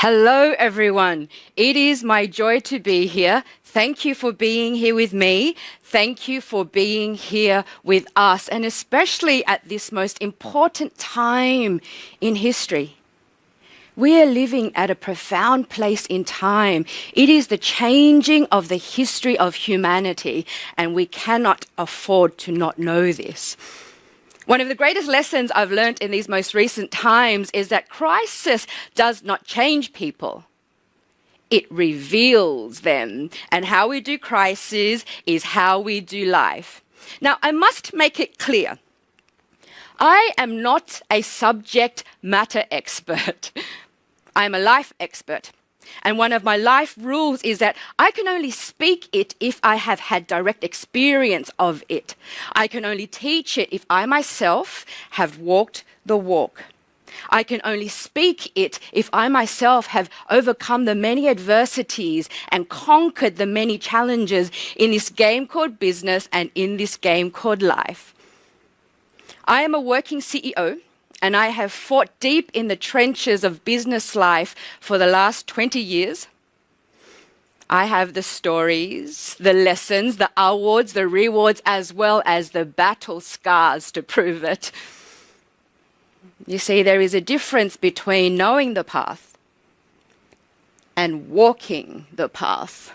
Hello, everyone. It is my joy to be here. Thank you for being here with me. Thank you for being here with us, and especially at this most important time in history. We are living at a profound place in time. It is the changing of the history of humanity, and we cannot afford to not know this. One of the greatest lessons I've learned in these most recent times is that crisis does not change people. It reveals them. And how we do crisis is how we do life. Now, I must make it clear. I am not a subject matter expert. I'm a life expert. And one of my life rules is that I can only speak it if I have had direct experience of it. I can only teach it if I myself have walked the walk. I can only speak it if I myself have overcome the many adversities and conquered the many challenges in this game called business and in this game called life. I am a working CEO. And I have fought deep in the trenches of business life for the last 20 years. I have the stories, the lessons, the awards, the rewards, as well as the battle scars to prove it. You see, there is a difference between knowing the path and walking the path.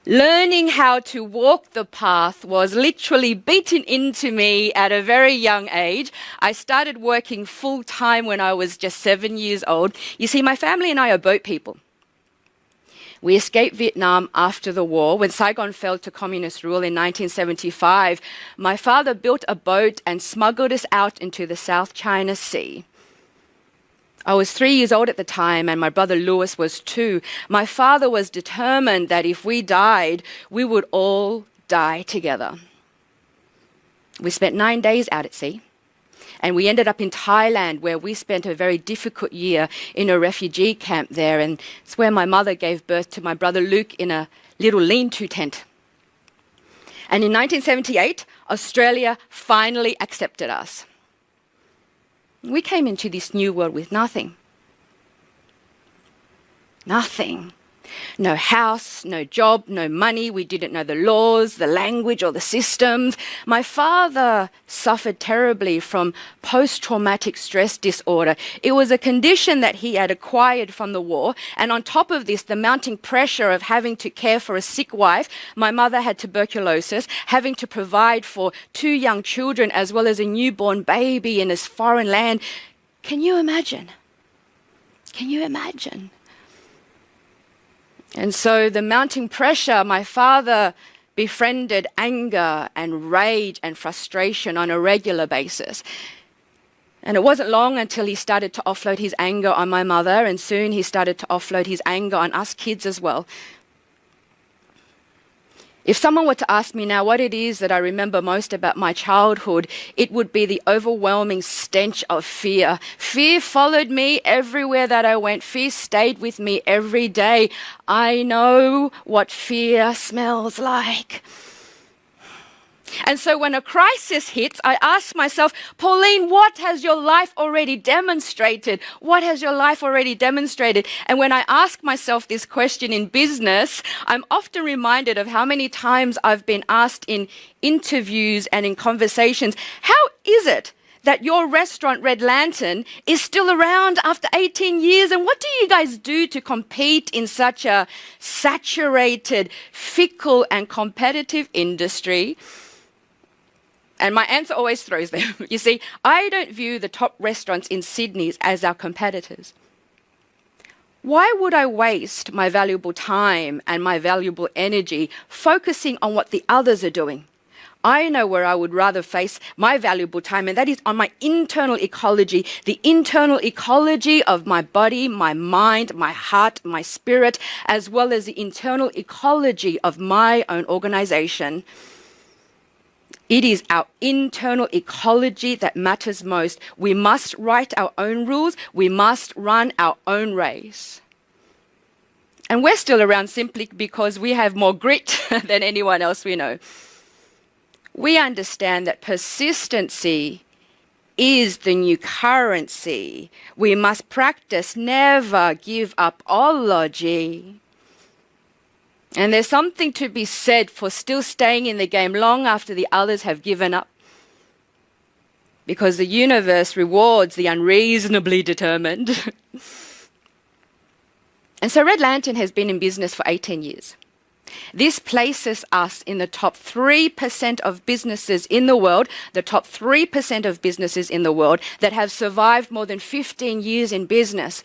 Learning how to walk the path was literally beaten into me at a very young age. I started working full-time when I was just 7 years old. You see, my family and I are boat people. We escaped Vietnam after the war. When Saigon fell to communist rule in 1975, my father built a boat and smuggled us out into the South China Sea. I was 3 years old at the time, and my brother Louis was 2. My father was determined that if we died, we would all die together. We spent 9 days out at sea, and we ended up in Thailand, where we spent a very difficult year in a refugee camp there, and it's where my mother gave birth to my brother Luke in a little lean-to tent. And in 1978, Australia finally accepted us. We came into this new world with nothing. Nothing. No house, no job, no money. We didn't know the laws, the language, or the systems. My father suffered terribly from post-traumatic stress disorder. It was a condition that he had acquired from the war. And on top of this, the mounting pressure of having to care for a sick wife. My mother had tuberculosis, having to provide for 2 young children as well as a newborn baby in this foreign land. Can you imagine? Can you imagine? And so the mounting pressure, my father befriended anger and rage and frustration on a regular basis. And it wasn't long until he started to offload his anger on my mother, and soon he started to offload his anger on us kids as well. If someone were to ask me now what it is that I remember most about my childhood, it would be the overwhelming stench of fear. Fear followed me everywhere that I went. Fear stayed with me every day. I know what fear smells like. And so when a crisis hits, I ask myself, Pauline, what has your life already demonstrated? What has your life already demonstrated? And when I ask myself this question in business, I'm often reminded of how many times I've been asked in interviews and in conversations, how is it that your restaurant, Red Lantern, is still around after 18 years? And what do you guys do to compete in such a saturated, fickle, and competitive industry? And my answer always throws them. You see, I don't view the top restaurants in Sydney as our competitors. Why would I waste my valuable time and my valuable energy focusing on what the others are doing? I know where I would rather face my valuable time, and that is on my internal ecology, the internal ecology of my body, my mind, my heart, my spirit, as well as the internal ecology of my own organization. It is our internal ecology that matters most. We must write our own rules. We must run our own race. And we're still around simply because we have more grit than anyone else we know. We understand that persistency is the new currency. We must practice never give upology. And there's something to be said for still staying in the game long after the others have given up. Because the universe rewards the unreasonably determined. And so Red Lantern has been in business for 18 years. This places us in the top 3% of businesses in the world, the top 3% of businesses in the world that have survived more than 15 years in business.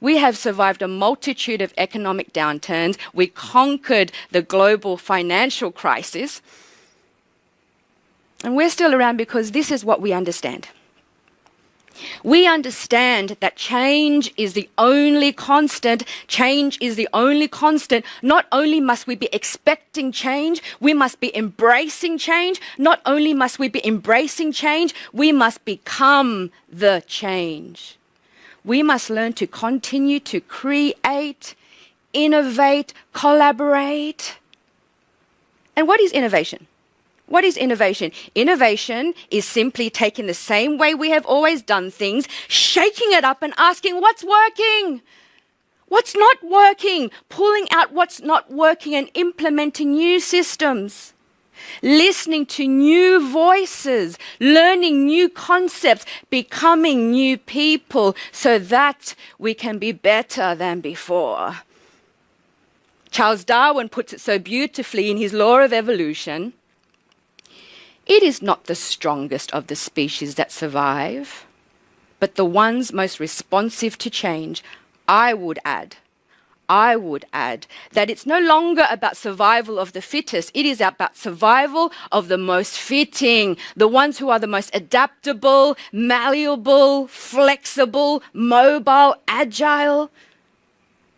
We have survived a multitude of economic downturns. We conquered the global financial crisis. And we're still around because this is what we understand. We understand that change is the only constant. Change is the only constant. Not only must we be expecting change, we must be embracing change. Not only must we be embracing change, we must become the change. We must learn to continue to create, innovate, collaborate. And what is innovation? What is innovation? Innovation is simply taking the same way we have always done things, shaking it up and asking what's working, what's not working, pulling out what's not working and implementing new systems, listening to new voices, learning new concepts, becoming new people so that we can be better than before. Charles Darwin puts it so beautifully in his Law of Evolution. It is not the strongest of the species that survive, but the ones most responsive to change. I would add that it's no longer about survival of the fittest. It is about survival of the most fitting, the ones who are the most adaptable, malleable, flexible, mobile, agile.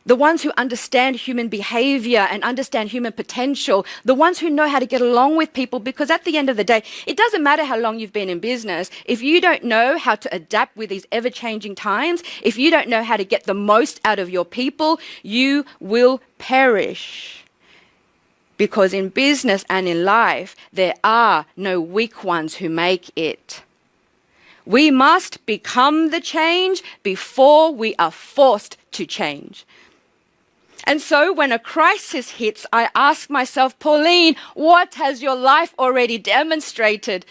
The ones who understand human behavior and understand human potential, the ones who know how to get along with people, because at the end of the day, it doesn't matter how long you've been in business. If you don't know how to adapt with these ever-changing times, if you don't know how to get the most out of your people, you will perish. Because in business and in life, there are no weak ones who make it. We must become the change before we are forced to change. And so when a crisis hits, I ask myself, Pauline, what has your life already demonstrated?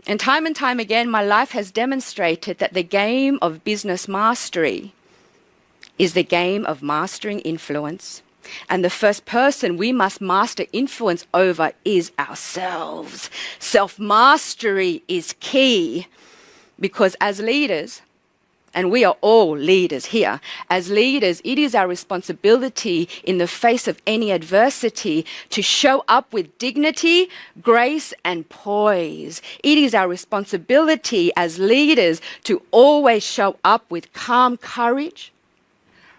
And time again, my life has demonstrated that the game of business mastery is the game of mastering influence. And the first person we must master influence over is ourselves. Self-mastery is key because as leaders, and we are all leaders here. As leaders, it is our responsibility in the face of any adversity to show up with dignity, grace, and poise. It is our responsibility as leaders to always show up with calm courage,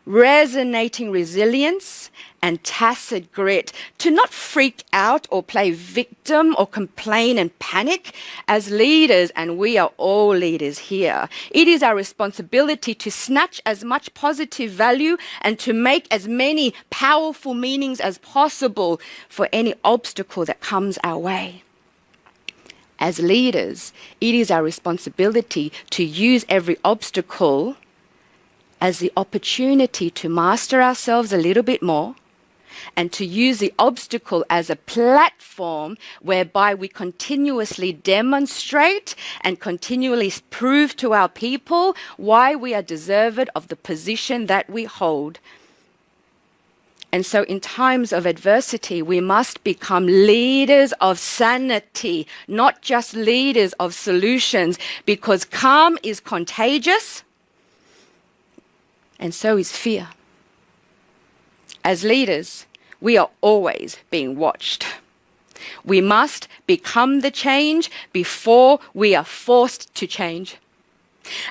resonating resilience, and tacit grit, to not freak out or play victim or complain and panic. As leaders, and we are all leaders here, it is our responsibility to snatch as much positive value and to make as many powerful meanings as possible for any obstacle that comes our way. As leaders, it is our responsibility to use every obstacle as the opportunity to master ourselves a little bit more, and to use the obstacle as a platform whereby we continuously demonstrate and continually prove to our people why we are deserved of the position that we hold. And so in times of adversity, we must become leaders of sanity, not just leaders of solutions, because calm is contagious, and so is fear. As leaders, we are always being watched. We must become the change before we are forced to change.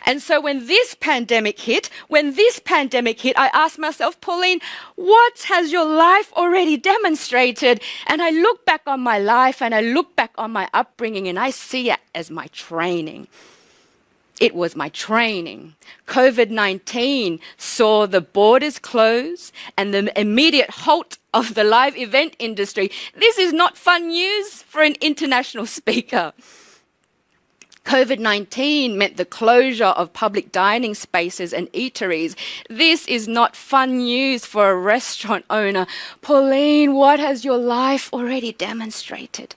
And so when this pandemic hit, I asked myself, Pauline, what has your life already demonstrated? And I look back on my life and I look back on my upbringing and I see it as my training. It was my training. COVID-19 saw the borders close and the immediate halt of the live event industry. This is not fun news for an international speaker. COVID-19 meant the closure of public dining spaces and eateries. This is not fun news for a restaurant owner. Pauline, what has your life already demonstrated?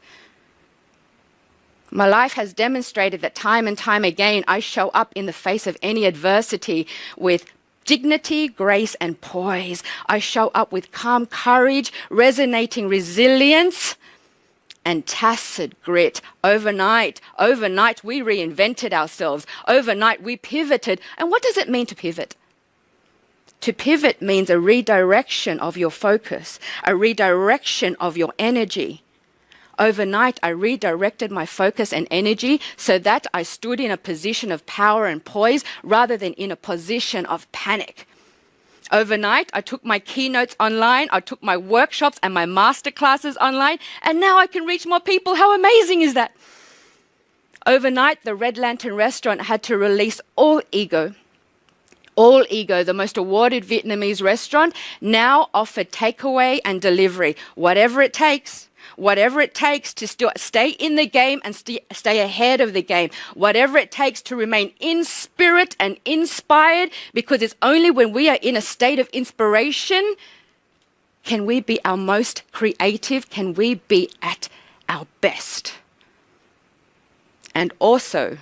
My life has demonstrated that time and time again, I show up in the face of any adversity with dignity, grace, and poise. I show up with calm courage, resonating resilience, and tacit grit. Overnight, we reinvented ourselves. Overnight, we pivoted. And what does it mean to pivot? To pivot means a redirection of your focus, a redirection of your energy. Overnight, I redirected my focus and energy so that I stood in a position of power and poise rather than in a position of panic. Overnight, I took my keynotes online, I took my workshops and my masterclasses online, and now I can reach more people. How amazing is that? Overnight, the Red Lantern restaurant had to release All Ego. All Ego, the most awarded Vietnamese restaurant, now offered takeaway and delivery. Whatever it takes to still stay in the game and stay ahead of the game. Whatever it takes to remain in spirit and inspired, because it's only when we are in a state of inspiration can we be our most creative, can we be at our best. And also,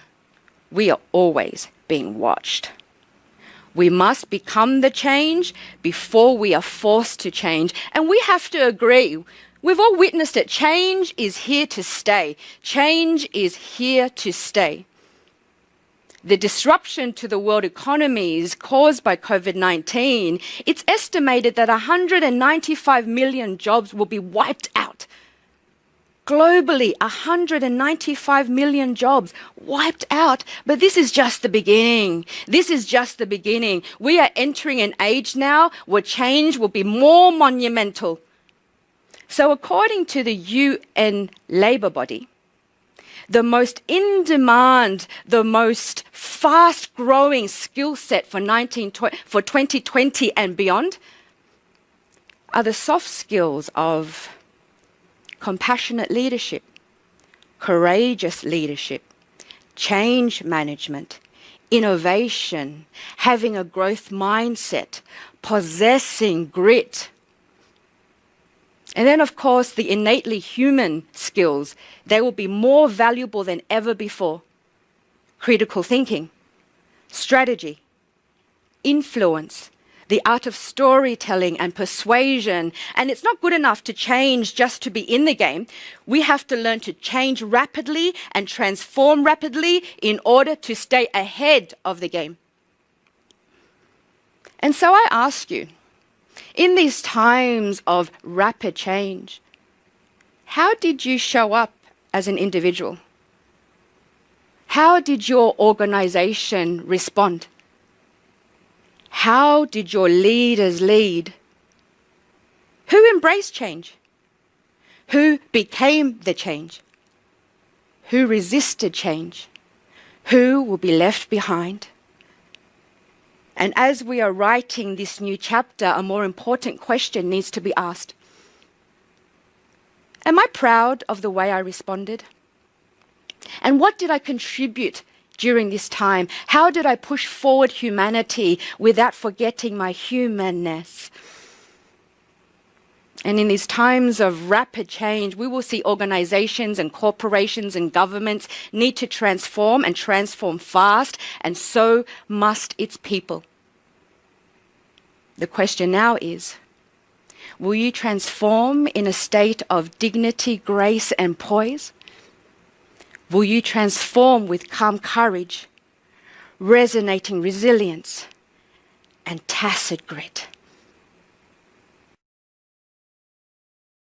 we are always being watched. We must become the change before we are forced to change. And we have to agree. We've all witnessed it. Change is here to stay. Change is here to stay. The disruption to the world economies caused by COVID-19, it's estimated that 195 million jobs will be wiped out. Globally, 195 million jobs wiped out. But this is just the beginning. This is just the beginning. We are entering an age now where change will be more monumental. So according to the UN labor body, the most in-demand, the most fast-growing skill set for 2020 and beyond are the soft skills of compassionate leadership, courageous leadership, change management, innovation, having a growth mindset, possessing grit. And then, of course, the innately human skills, they will be more valuable than ever before. Critical thinking, strategy, influence, the art of storytelling and persuasion. And it's not good enough to change just to be in the game. We have to learn to change rapidly and transform rapidly in order to stay ahead of the game. And so I ask you, in these times of rapid change, how did you show up as an individual? How did your organization respond? How did your leaders lead? Who embraced change? Who became the change? Who resisted change? Who will be left behind? And as we are writing this new chapter, a more important question needs to be asked. Am I proud of the way I responded? And what did I contribute during this time? How did I push forward humanity without forgetting my humanness? And in these times of rapid change, we will see organizations and corporations and governments need to transform and transform fast, and so must its people. The question now is, will you transform in a state of dignity, grace, and poise? Will you transform with calm courage, resonating resilience, and tacit grit?